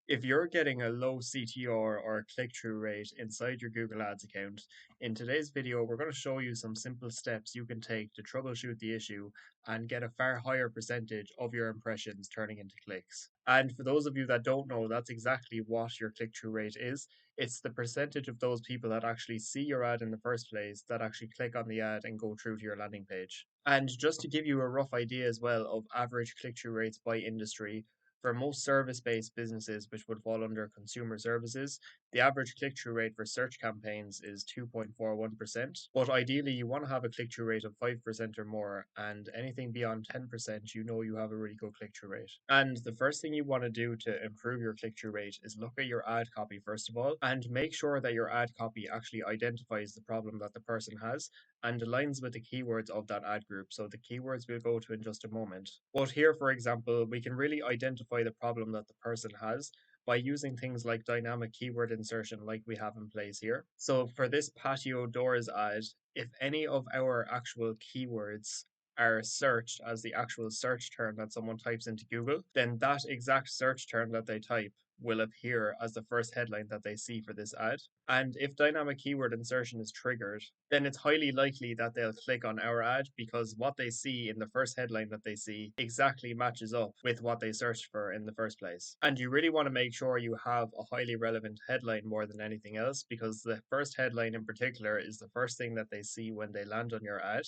If you're getting a low CTR or click-through rate inside your Google Ads account, in today's video, we're going to show you some simple steps you can take to troubleshoot the issue and get a far higher percentage of your impressions turning into clicks. And for those of you that don't know, that's exactly what your click-through rate is. It's the percentage of those people that actually see your ad in the first place that actually click on the ad and go through to your landing page. And just to give you a rough idea as well of average click-through rates by industry, for most service-based businesses, which would fall under consumer services, the average click-through rate for search campaigns is 2.41%. But ideally, you want to have a click-through rate of 5% or more, and anything beyond 10%, you have a really good click-through rate. And the first thing you want to do to improve your click-through rate is look at your ad copy first of all, and make sure that your ad copy actually identifies the problem that the person has and aligns with the keywords of that ad group. So the keywords we'll go to in just a moment. But here, for example, we can really identify the problem that the person has by using things like dynamic keyword insertion like we have in place here. So for this patio doors ad, if any of our actual keywords are searched as the actual search term that someone types into Google, then that exact search term that they type will appear as the first headline that they see for this ad. And if dynamic keyword insertion is triggered, then it's highly likely that they'll click on our ad because what they see in the first headline that they see exactly matches up with what they searched for in the first place. And you really want to make sure you have a highly relevant headline more than anything else because the first headline in particular is the first thing that they see when they land on your ad.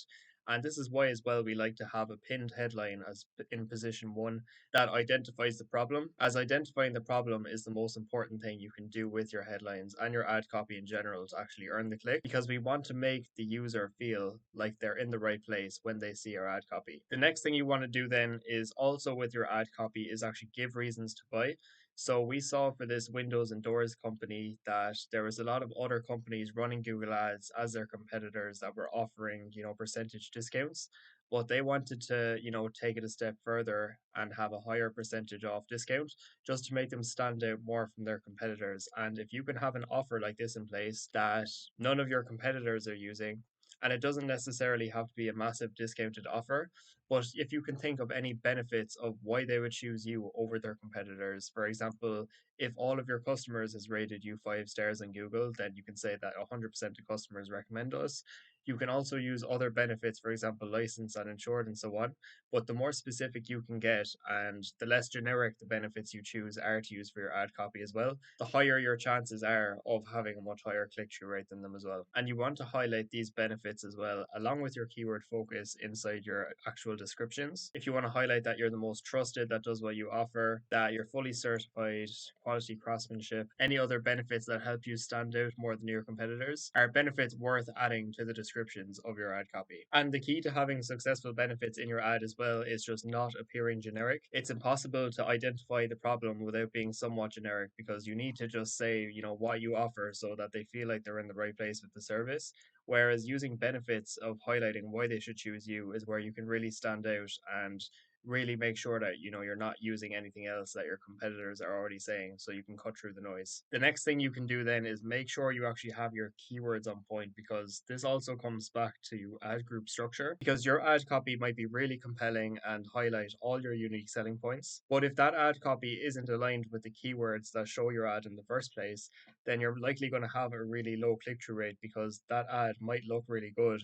And this is why, as well, we like to have a pinned headline as in position one that identifies the problem, as identifying the problem is the most important thing you can do with your headlines and your ad copy in general to actually earn the click, because we want to make the user feel like they're in the right place when they see our ad copy. The next thing you want to do then is also with your ad copy is actually give reasons to buy. So we saw for this windows and doors company that there was a lot of other companies running Google Ads as their competitors that were offering, percentage discounts. But they wanted to, take it a step further and have a higher percentage off discount just to make them stand out more from their competitors. And if you can have an offer like this in place that none of your competitors are using, and it doesn't necessarily have to be a massive discounted offer, but if you can think of any benefits of why they would choose you over their competitors, for example, if all of your customers has rated you 5 stars on Google, then you can say that 100% of customers recommend us. You can also use other benefits, for example, license and insured and so on. But the more specific you can get and the less generic the benefits you choose are to use for your ad copy as well, the higher your chances are of having a much higher click through rate than them as well. And you want to highlight these benefits as well, along with your keyword focus inside your actual descriptions. If you want to highlight that you're the most trusted, that does what you offer, that you're fully certified, quality craftsmanship, any other benefits that help you stand out more than your competitors are benefits worth adding to the descriptions of your ad copy. And the key to having successful benefits in your ad as well is just not appearing generic. It's impossible to identify the problem without being somewhat generic because you need to just say, what you offer so that they feel like they're in the right place with the service. Whereas using benefits of highlighting why they should choose you is where you can really stand out and really make sure that you're not using anything else that your competitors are already saying, so you can cut through the noise. The next thing you can do then is make sure you actually have your keywords on point, because this also comes back to ad group structure, because your ad copy might be really compelling and highlight all your unique selling points, but if that ad copy isn't aligned with the keywords that show your ad in the first place, then you're likely going to have a really low click-through rate because that ad might look really good,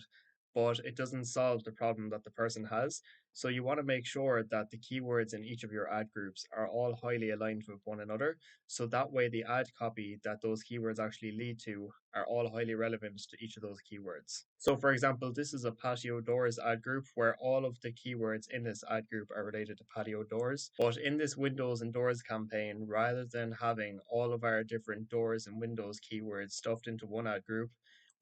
but it doesn't solve the problem that the person has. So you want to make sure that the keywords in each of your ad groups are all highly aligned with one another. So that way the ad copy that those keywords actually lead to are all highly relevant to each of those keywords. So for example, this is a patio doors ad group where all of the keywords in this ad group are related to patio doors. But in this windows and doors campaign, rather than having all of our different doors and windows keywords stuffed into one ad group,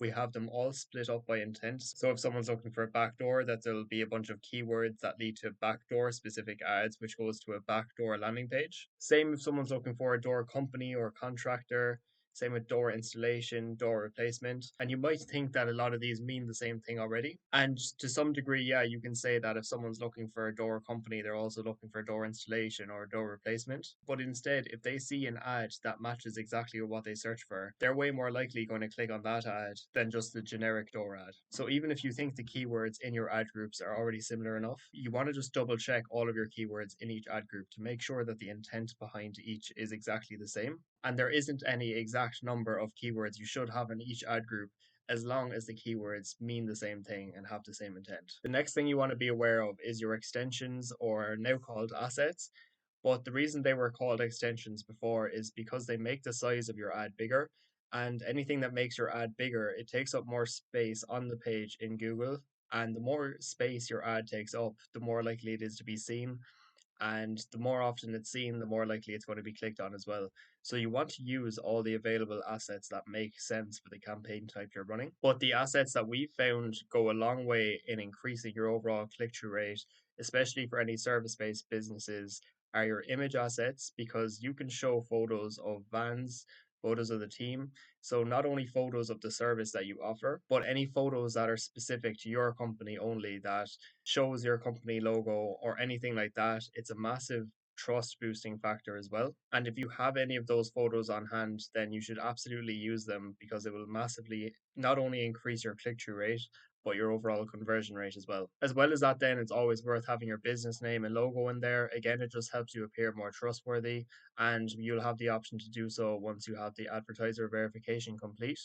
we have them all split up by intent. So if someone's looking for a backdoor, that there'll be a bunch of keywords that lead to backdoor specific ads, which goes to a backdoor landing page. Same if someone's looking for a door company or contractor, Same with door installation, door replacement. And you might think that a lot of these mean the same thing already. And to some degree, yeah, you can say that if someone's looking for a door company, they're also looking for door installation or door replacement. But instead, if they see an ad that matches exactly what they search for, they're way more likely going to click on that ad than just the generic door ad. So even if you think the keywords in your ad groups are already similar enough, you want to just double check all of your keywords in each ad group to make sure that the intent behind each is exactly the same. And there isn't any exact number of keywords you should have in each ad group as long as the keywords mean the same thing and have the same intent. The next thing you want to be aware of is your extensions, or now called assets. But the reason they were called extensions before is because they make the size of your ad bigger. And anything that makes your ad bigger, it takes up more space on the page in Google. And the more space your ad takes up, the more likely it is to be seen, and the more often it's seen, the more likely it's going to be clicked on as well. So you want to use all the available assets that make sense for the campaign type you're running. But the assets that we found go a long way in increasing your overall click-through rate, especially for any service-based businesses, are your image assets, because you can show photos of vans, photos of the team. So not only photos of the service that you offer, but any photos that are specific to your company only, that shows your company logo or anything like that. It's a massive trust boosting factor as well. And if you have any of those photos on hand, then you should absolutely use them, because it will massively not only increase your click through rate, but your overall conversion rate as well. As well as that, then it's always worth having your business name and logo in there. Again, it just helps you appear more trustworthy, and you'll have the option to do so once you have the advertiser verification complete.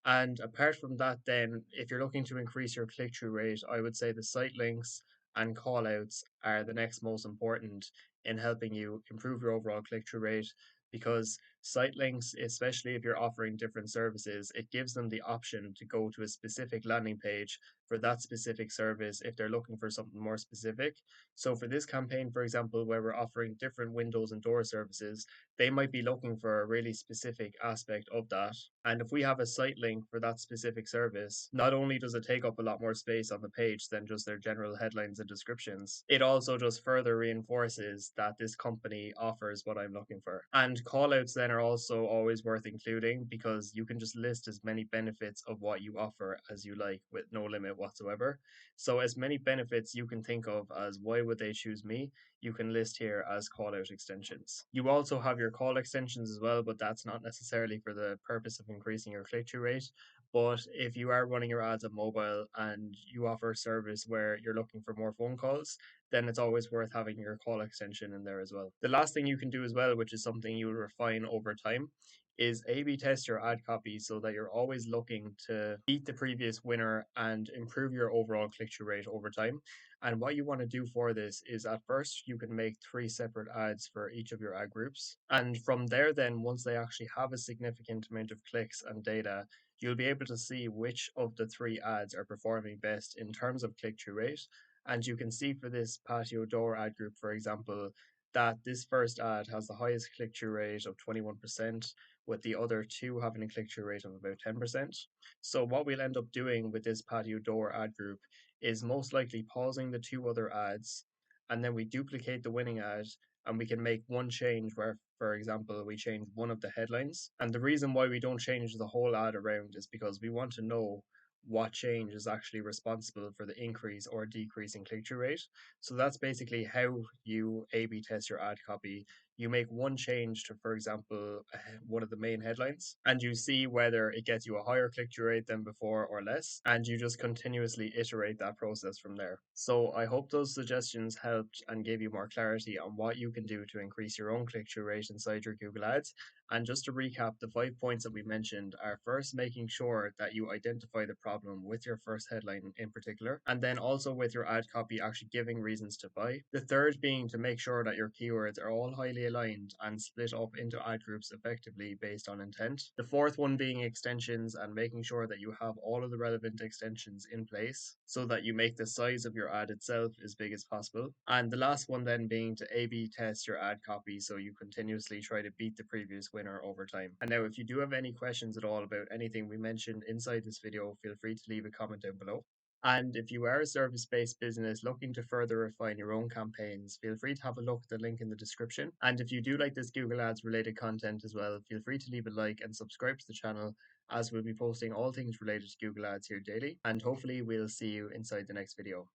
And apart from that, then, if you're looking to increase your click through rate, I would say the site links and call outs are the next most important in helping you improve your overall click through rate. Because site links, especially if you're offering different services, it gives them the option to go to a specific landing page for that specific service if they're looking for something more specific. So, for this campaign, for example, where we're offering different windows and door services, they might be looking for a really specific aspect of that. And if we have a site link for that specific service, not only does it take up a lot more space on the page than just their general headlines and descriptions, it also just further reinforces that this company offers what I'm looking for. And callouts then are also always worth including, because you can just list as many benefits of what you offer as you like with no limit whatsoever. So, as many benefits you can think of as why would they choose me, you can list here as call out extensions. You also have your call extensions as well, but that's not necessarily for the purpose of increasing your click through rate. But if you are running your ads on mobile and you offer a service where you're looking for more phone calls, then it's always worth having your call extension in there as well. The last thing you can do as well, which is something you'll refine over time, is A B test your ad copy so that you're always looking to beat the previous winner and improve your overall click through rate over time. And what you want to do for this is, at first, you can make three separate ads for each of your ad groups. And from there, then, once they actually have a significant amount of clicks and data, you'll be able to see which of the three ads are performing best in terms of click through rate. And you can see for this patio door ad group, for example, that this first ad has the highest click through rate of 21%, with the other two having a click through rate of about 10%. So, what we'll end up doing with this patio door ad group is most likely pausing the two other ads, and then we duplicate the winning ad, and we can make one change where, for example, we change one of the headlines. And the reason why we don't change the whole ad around is because we want to know what change is actually responsible for the increase or decrease in click through rate. So that's basically how you A B test your ad copy. You make one change to, for example, one of the main headlines, and you see whether it gets you a higher click through rate than before or less, and you just continuously iterate that process from there. So I hope those suggestions helped and gave you more clarity on what you can do to increase your own click through rate inside your Google Ads. And just to recap, the 5 points that we mentioned are: first, making sure that you identify the problem with your first headline in particular, and then also with your ad copy actually giving reasons to buy. The third being to make sure that your keywords are all highly aligned and split up into ad groups effectively based on intent. The fourth one being extensions, and making sure that you have all of the relevant extensions in place so that you make the size of your ad itself as big as possible. And the last one then being to A B test your ad copy so you continuously try to beat the previous winner over time. And now, if you do have any questions at all about anything we mentioned inside this video, feel free to leave a comment down below. And if you are a service based business looking to further refine your own campaigns, feel free to have a look at the link in the description. And if you do like this Google Ads related content as well, feel free to leave a like and subscribe to the channel, as we'll be posting all things related to Google Ads here daily. And hopefully, we'll see you inside the next video.